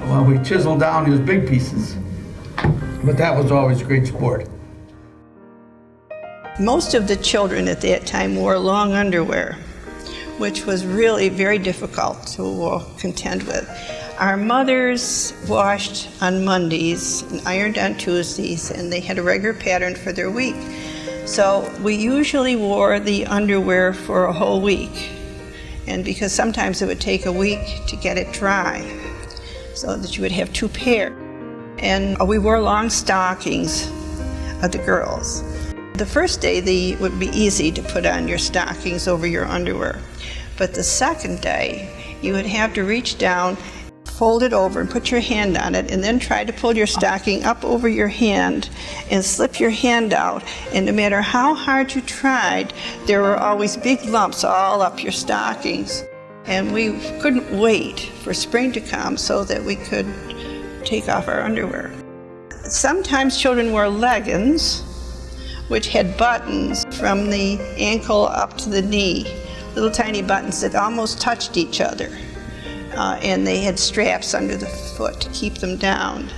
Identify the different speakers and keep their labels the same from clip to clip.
Speaker 1: Well, we chiseled down these big pieces, but that was always a great sport.
Speaker 2: Most of the children at that time wore long underwear, which was really very difficult to contend with. Our mothers washed on Mondays and ironed on Tuesdays, and they had a regular pattern for their week. So we usually wore the underwear for a whole week, and because sometimes it would take a week to get it dry, so that you would have two pairs. And we wore long stockings of the girls. The first day it would be easy to put on your stockings over your underwear, but the second day you would have to reach down, fold it over and put your hand on it, and then try to pull your stocking up over your hand and slip your hand out. And no matter how hard you tried, there were always big lumps all up your stockings. And we couldn't wait for spring to come so that we could take off our underwear. Sometimes children wore leggings, which had buttons from the ankle up to the knee, little tiny buttons that almost touched each other. And they had straps under the foot to keep them down.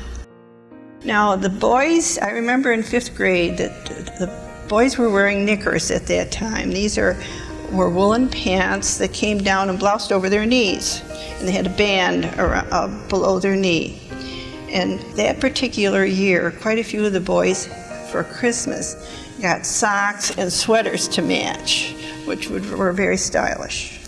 Speaker 2: Now the boys, I remember in 5th grade that the boys were wearing knickers at that time. These were woolen pants that came down and bloused over their knees, and they had a band below their knee. And that particular year, quite a few of the boys for Christmas got socks and sweaters to match, which were very stylish.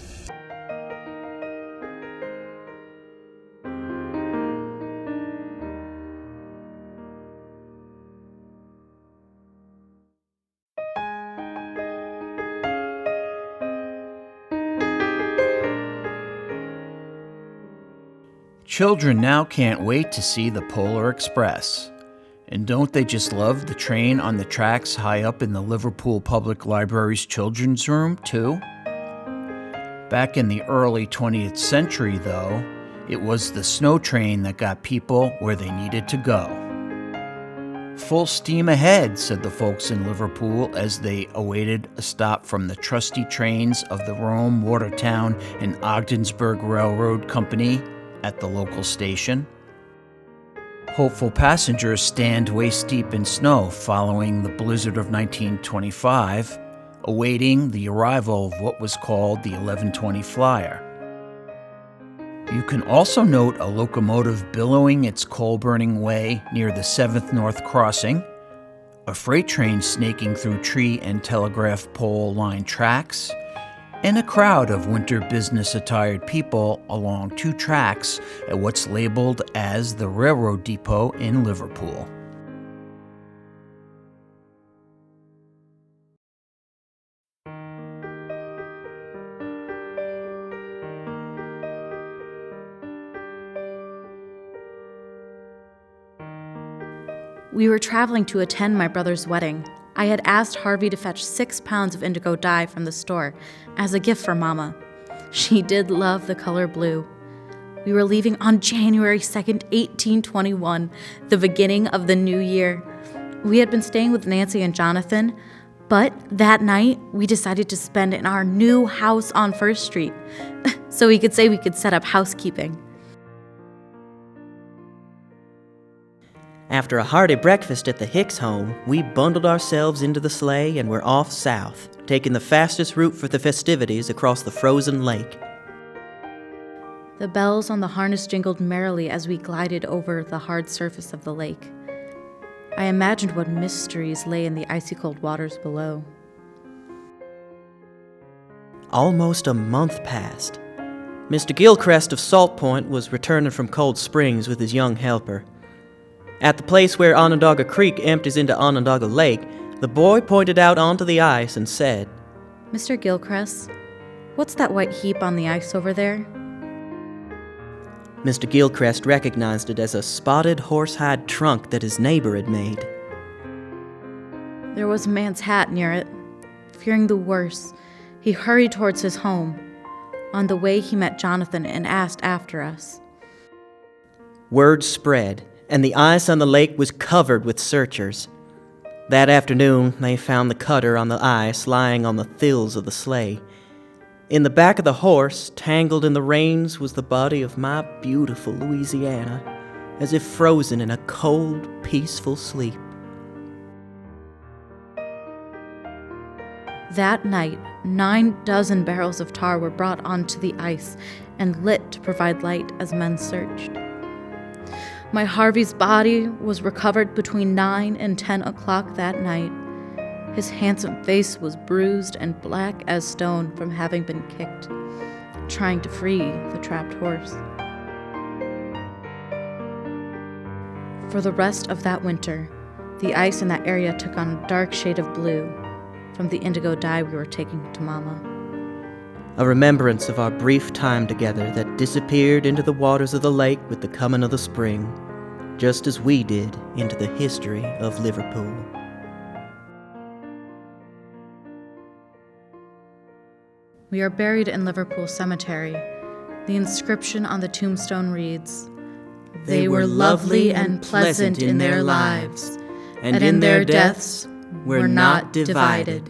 Speaker 3: Children now can't wait to see the Polar Express. And don't they just love the train on the tracks high up in the Liverpool Public Library's children's room, too? Back in the early 20th century, though, it was the snow train that got people where they needed to go. Full steam ahead, said the folks in Liverpool as they awaited a stop from the trusty trains of the Rome, Watertown, and Ogdensburg Railroad Company at the local station. Hopeful passengers stand waist-deep in snow following the blizzard of 1925, awaiting the arrival of what was called the 1120 Flyer. You can also note a locomotive billowing its coal-burning way near the 7th North Crossing, a freight train snaking through tree and telegraph pole line tracks, and a crowd of winter business-attired people along 2 tracks at what's labeled as the railroad depot in Liverpool.
Speaker 4: We were traveling to attend my brother's wedding. I had asked Harvey to fetch 6 pounds of indigo dye from the store as a gift for Mama. She did love the color blue. We were leaving on January 2nd, 1821, the beginning of the new year. We had been staying with Nancy and Jonathan, but that night we decided to spend in our new house on First Street, so we could say we could set up housekeeping.
Speaker 5: After a hearty breakfast at the Hicks home, we bundled ourselves into the sleigh and were off south, taking the fastest route for the festivities across the frozen lake.
Speaker 4: The bells on the harness jingled merrily as we glided over the hard surface of the lake. I imagined what mysteries lay in the icy cold waters below.
Speaker 5: Almost a month passed. Mr. Gilchrist of Salt Point was returning from Cold Springs with his young helper. At the place where Onondaga Creek empties into Onondaga Lake, the boy pointed out onto the ice and said,
Speaker 4: "Mr. Gilchrist, what's that white heap on the ice over there?"
Speaker 5: Mr. Gilchrist recognized it as a spotted horsehide trunk that his neighbor had made.
Speaker 4: There was a man's hat near it. Fearing the worst, he hurried towards his home. On the way, he met Jonathan and asked after us.
Speaker 5: Word spread, and the ice on the lake was covered with searchers. That afternoon, they found the cutter on the ice lying on the thills of the sleigh. In the back of the horse, tangled in the reins, was the body of my beautiful Louisiana, as if frozen in a cold, peaceful sleep.
Speaker 4: That night, 9 dozen barrels of tar were brought onto the ice and lit to provide light as men searched. My Harvey's body was recovered between 9 and 10 o'clock that night. His handsome face was bruised and black as stone from having been kicked, trying to free the trapped horse. For the rest of that winter, the ice in that area took on a dark shade of blue from the indigo dye we were taking to Mama.
Speaker 5: A remembrance of our brief time together that disappeared into the waters of the lake with the coming of the spring, just as we did into the history of Liverpool.
Speaker 4: We are buried in Liverpool Cemetery. The inscription on the tombstone reads, "They were lovely and pleasant in their lives, and in their deaths were not divided."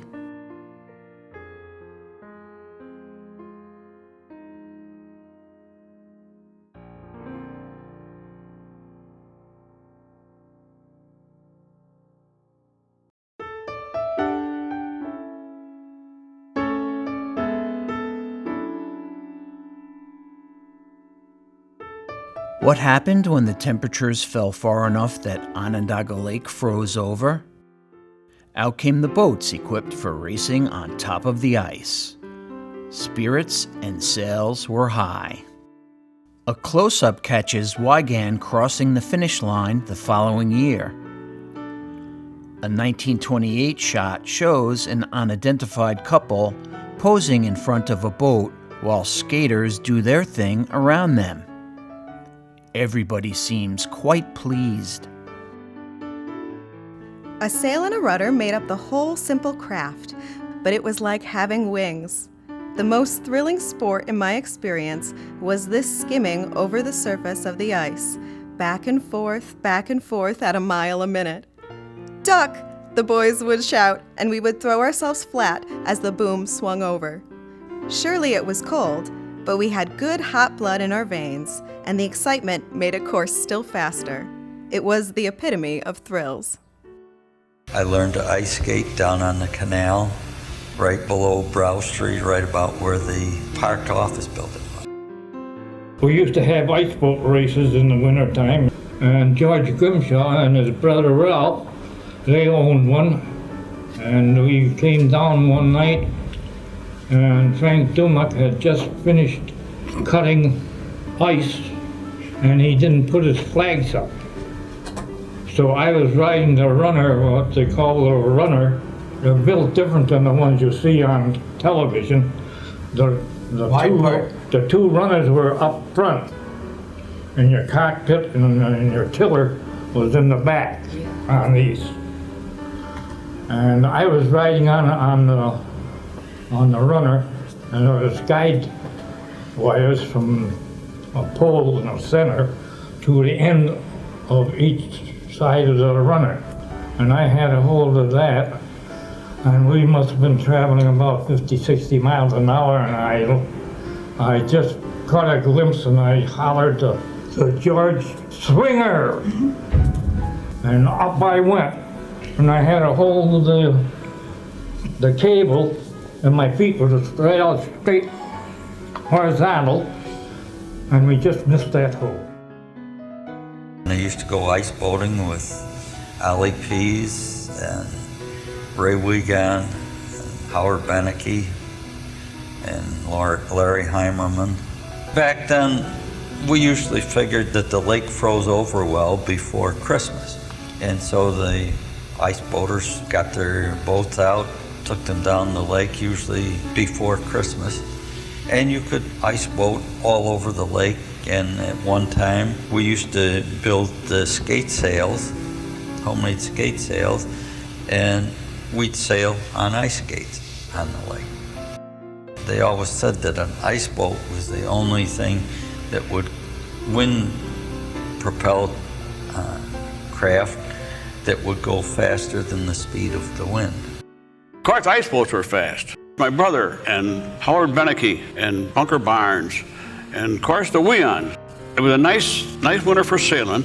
Speaker 3: What happened when the temperatures fell far enough that Onondaga Lake froze over? Out came the boats equipped for racing on top of the ice. Spirits and sails were high. A close-up catches Wigan crossing the finish line the following year. A 1928 shot shows an unidentified couple posing in front of a boat while skaters do their thing around them. Everybody seems quite pleased.
Speaker 6: A sail and a rudder made up the whole simple craft, but it was like having wings. The most thrilling sport in my experience was this skimming over the surface of the ice, back and forth at a mile a minute. "Duck!" the boys would shout, and we would throw ourselves flat as the boom swung over. Surely it was cold, but we had good hot blood in our veins, and the excitement made it course still faster. It was the epitome of thrills.
Speaker 7: I learned to ice skate down on the canal, right below Brow Street, right about where the parked office building was.
Speaker 8: We used to have ice boat races in the wintertime, and George Grimshaw and his brother Ralph, they owned one, and we came down one night, and Frank Dumack had just finished cutting ice, and he didn't put his flags up. So I was riding the runner, what they call a runner. They're built different than the ones you see on television. The two runners were up front, and your cockpit and your tiller was in the back on these. And I was riding on the runner, and there was guide wires from a pole in the center to the end of each side of the runner. And I had a hold of that, and we must have been traveling about 50, 60 miles an hour, and I just caught a glimpse, and I hollered to George, "Swinger!" And up I went, and I had a hold of the cable, and my feet were straight horizontal, and we just missed that hole.
Speaker 7: I used to go ice boating with Ollie Pease and Ray Wigan and Howard Beneke and Larry Heimerman. Back then, we usually figured that the lake froze over well before Christmas. And so the ice boaters got their boats out, took them down the lake, usually before Christmas. And you could ice boat all over the lake. And at one time, we used to build the skate sails, homemade skate sails, and we'd sail on ice skates on the lake. They always said that an ice boat was the only thing that would wind-propelled craft that would go faster than the speed of the wind.
Speaker 9: Of course, ice boats were fast. My brother and Howard Beneke and Bunker Barnes and, of course, the Weons. It was a nice winter for sailing.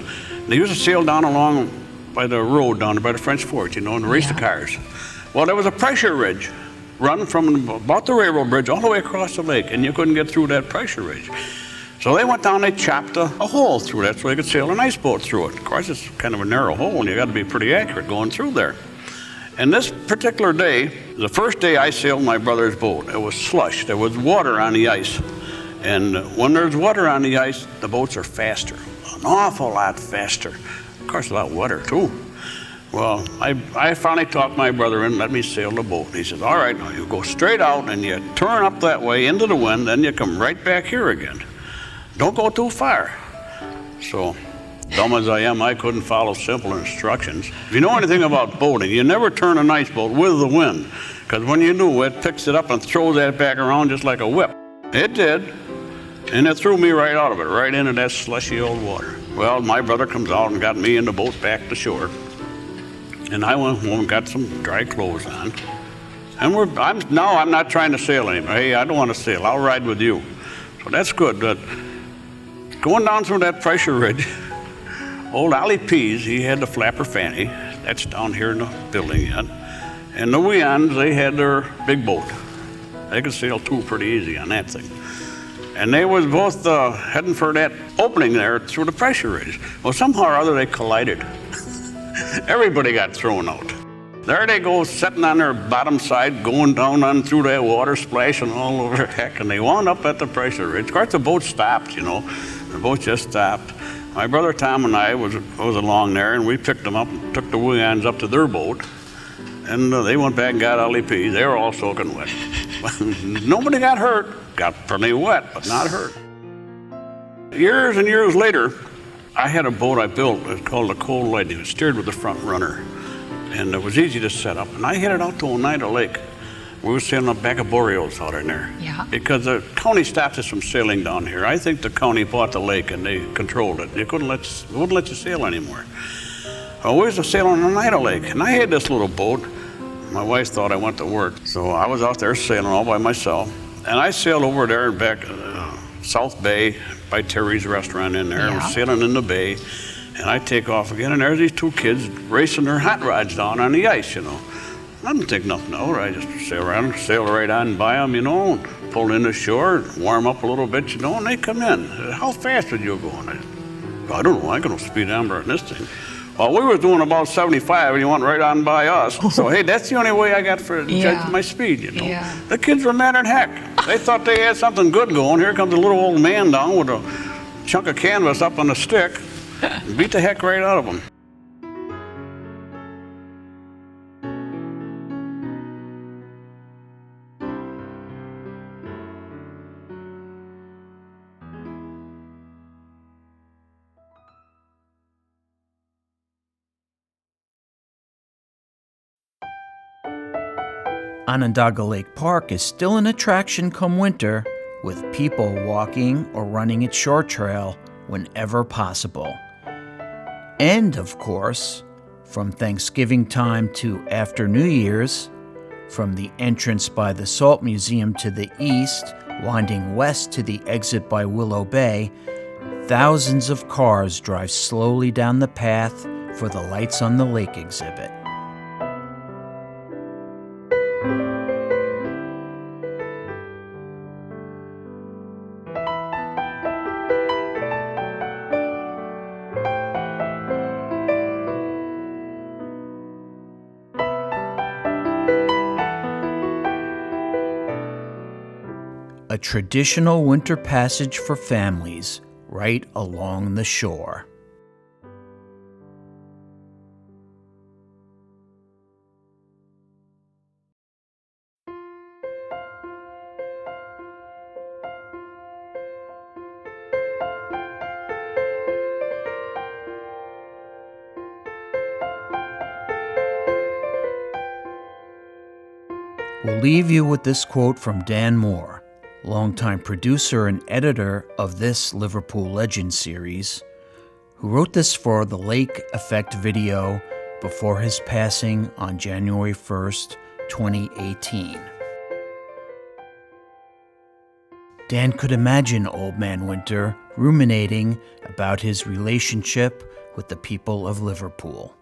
Speaker 9: They used to sail down along by the road down there by the French Fort, and race the cars. Well, there was a pressure ridge run from about the railroad bridge all the way across the lake, and you couldn't get through that pressure ridge. So they went down, they chopped a hole through that so they could sail an ice boat through it. Of course, it's kind of a narrow hole, and you got to be pretty accurate going through there. And this particular day, the first day I sailed my brother's boat, it was slush. There was water on the ice. And when there's water on the ice, the boats are faster, an awful lot faster. Of course, a lot wetter, too. Well, I finally talked my brother in, let me sail the boat. He says, all right, now you go straight out and you turn up that way into the wind, then you come right back here again. Don't go too far. So, dumb as I am, I couldn't follow simple instructions. If you know anything about boating, you never turn an ice boat with the wind, because when you do, it picks it up and throws that back around just like a whip. It did, and it threw me right out of it, right into that slushy old water. Well, my brother comes out and got me in the boat back to shore, and I went home and got some dry clothes on. And I'm not trying to sail anymore. Hey, I don't want to sail. I'll ride with you. So that's good. But going down through that pressure ridge, old Ollie Pease, he had the flapper fanny. That's down here in the building yet. And the Weons, they had their big boat. They could sail too pretty easy on that thing. And they was both heading for that opening there through the pressure ridge. Well, somehow or other they collided. Everybody got thrown out. There they go, sitting on their bottom side, going down on through that water, splashing all over heck, and they wound up at the pressure ridge. Of course, the boat stopped, The boat just stopped. My brother Tom and I was along there, and we picked them up and took the Weons up to their boat. And they went back and got Ollie P. They were all soaking wet. Nobody got hurt. Got plenty wet, but not hurt. Years and years later, I had a boat I built. It was called the Cold Lightning. It was steered with the front runner. And it was easy to set up. And I headed out to Oneida Lake. We were sailing up back of Boreals out in there. Yeah. Because the county stopped us from sailing down here. I think the county bought the lake and they controlled it. They wouldn't let you sail anymore. Well, we was sailing on Oneida Lake. And I had this little boat. My wife thought I went to work. So I was out there sailing all by myself. And I sailed over there and back South Bay by Terry's restaurant in there. Yeah. I was sailing in the bay. And I take off again, and there's these two kids racing their hot rods down on the ice, I didn't think nothing of it. I just sail around, sail right on by them, and pull in the shore, warm up a little bit, and they come in. How fast would you go? I don't know. I can speed amber on this thing. Well, we were doing about 75, and he went right on by us. So, hey, that's the only way I got to judge my speed, Yeah. The kids were mad at heck. They thought they had something good going. Here comes a little old man down with a chunk of canvas up on a stick. Beat the heck right out of them.
Speaker 3: Onondaga Lake Park is still an attraction come winter, with people walking or running its shore trail whenever possible. And, of course, from Thanksgiving time to after New Year's, from the entrance by the Salt Museum to the east, winding west to the exit by Willow Bay, thousands of cars drive slowly down the path for the Lights on the Lake exhibit. A traditional winter passage for families right along the shore. We'll leave you with this quote from Dan Moore, longtime producer and editor of this Liverpool Legends series, who wrote this for the Lake Effect video before his passing on January 1st, 2018. Dan could imagine Old Man Winter ruminating about his relationship with the people of Liverpool.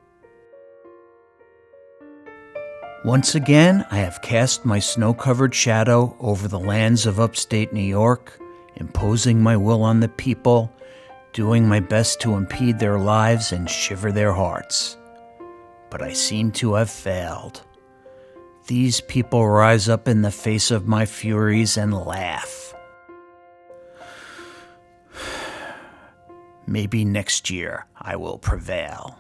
Speaker 3: Once again, I have cast my snow-covered shadow over the lands of upstate New York, imposing my will on the people, doing my best to impede their lives and shiver their hearts. But I seem to have failed. These people rise up in the face of my furies and laugh. Maybe next year I will prevail.